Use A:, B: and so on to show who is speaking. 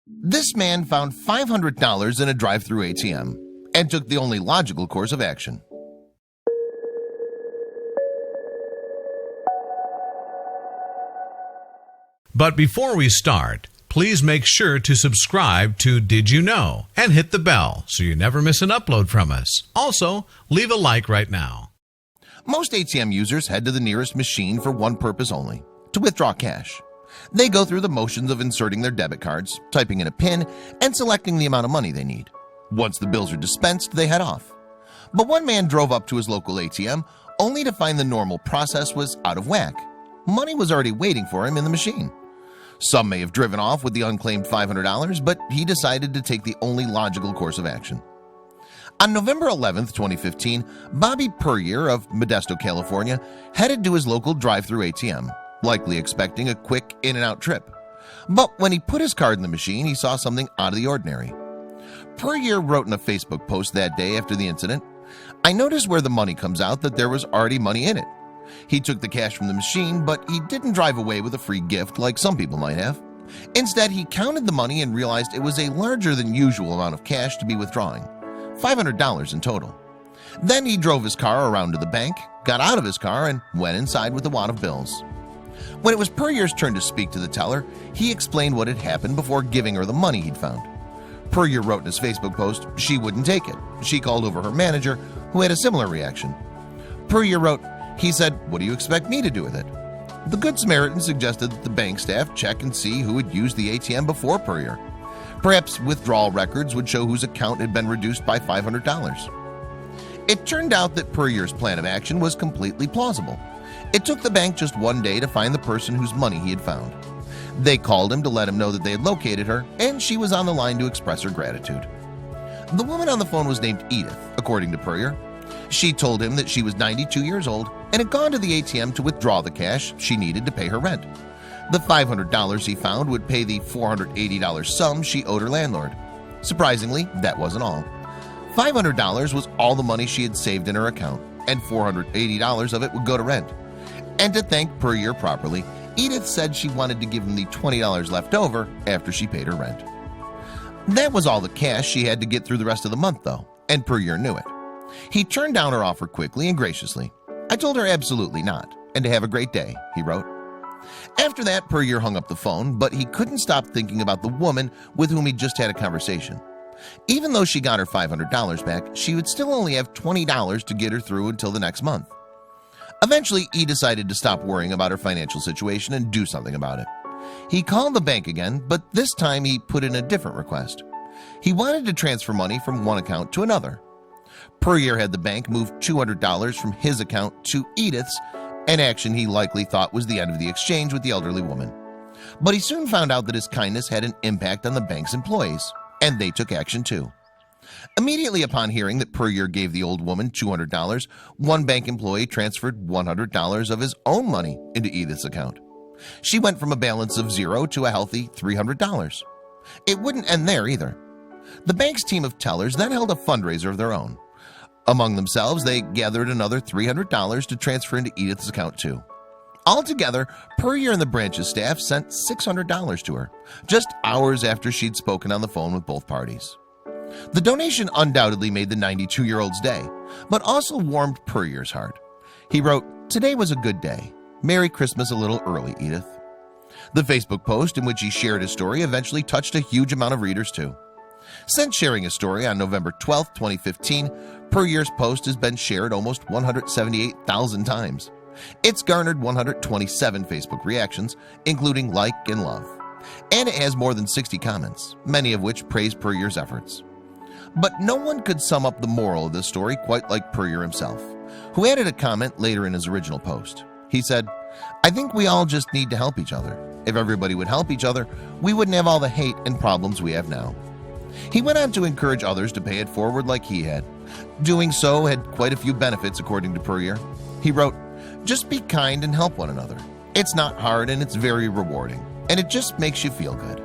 A: This man found $500 in a drive-thru ATM and took the only logical course of action.
B: But before we start, please make sure to subscribe to Did You Know and hit the bell so you never miss an upload from us. Also, leave a like right now.
A: Most ATM users head to the nearest machine for one purpose only: to withdraw cash. They go through the motions of inserting their debit cards, typing in a PIN, and selecting the amount of money they need. Once the bills are dispensed, they head off. But one man drove up to his local ATM only to find the normal process was out of whack. Money was already waiting for him in the machine. Some may have driven off with the unclaimed $500, but he decided to take the only logical course of action. On November 11, 2015, Bobby Puryear of Modesto, California, headed to his local drive-thru ATM, likely expecting a quick in-and-out trip. But when he put his card in the machine, he saw something out of the ordinary. Puryear wrote in a Facebook post that day after the incident, "I noticed where the money comes out that there was already money in it. He took the cash from the machine, but he didn't drive away with a free gift like some people might have. Instead, he counted the money and realized it was a larger than usual amount of cash to be withdrawing, $500 in total. Then he drove his car around to the bank, got out of his car, and went inside with a wad of bills." When it was Puryear's turn to speak to the teller, he explained what had happened before giving her the money he'd found. Puryear wrote in his Facebook post she wouldn't take it. She called over her manager, who had a similar reaction. Puryear wrote, "He said, 'What do you expect me to do with it?' The Good Samaritan suggested that the bank staff check and see who had used the ATM before Puryear. Perhaps withdrawal records would show whose account had been reduced by $500. It turned out that Puryear's plan of action was completely plausible. It took the bank just one day to find the person whose money he had found. They called him to let him know that they had located her, and she was on the line to express her gratitude. The woman on the phone was named Edith, according to Puryear. She told him that she was 92 years old and had gone to the ATM to withdraw the cash she needed to pay her rent. The $500 he found would pay the $480 sum she owed her landlord. Surprisingly, that wasn't all. $500 was all the money she had saved in her account, and $480 of it would go to rent. And to thank Puryear properly, Edith said she wanted to give him the $20 left over after she paid her rent. That was all the cash she had to get through the rest of the month, though, and Puryear knew it. He turned down her offer quickly and graciously. "I told her absolutely not, and to have a great day," he wrote. After that, Puryear hung up the phone, but he couldn't stop thinking about the woman with whom he'd just had a conversation. Even though she got her $500 back, she would still only have $20 to get her through until the next month. Eventually, he decided to stop worrying about her financial situation and do something about it. He called the bank again, but this time he put in a different request. He wanted to transfer money from one account to another. Puryear had the bank move $200 from his account to Edith's, an action he likely thought was the end of the exchange with the elderly woman. But he soon found out that his kindness had an impact on the bank's employees, and they took action too. Immediately upon hearing that Puryear gave the old woman $200, one bank employee transferred $100 of his own money into Edith's account. She went from a balance of $0 to a healthy $300. It wouldn't end there either. The bank's team of tellers then held a fundraiser of their own. Among themselves, they gathered another $300 to transfer into Edith's account too. Altogether, Puryear and the branch's staff sent $600 to her, just hours after she'd spoken on the phone with both parties. The donation undoubtedly made the 92-year-old's day, but also warmed Puryear's heart. He wrote, "Today was a good day. Merry Christmas a little early, Edith." The Facebook post in which he shared his story eventually touched a huge amount of readers too. Since sharing his story on November 12, 2015, Puryear's post has been shared almost 178,000 times. It's garnered 127 Facebook reactions, including like and love. And it has more than 60 comments, many of which praise Puryear's efforts. But no one could sum up the moral of this story quite like Puryear himself, who added a comment later in his original post. He said, "I think we all just need to help each other. If everybody would help each other, we wouldn't have all the hate and problems we have now." He went on to encourage others to pay it forward like he had. Doing so had quite a few benefits, according to Puryear. He wrote, "Just be kind and help one another. It's not hard and it's very rewarding, and it just makes you feel good."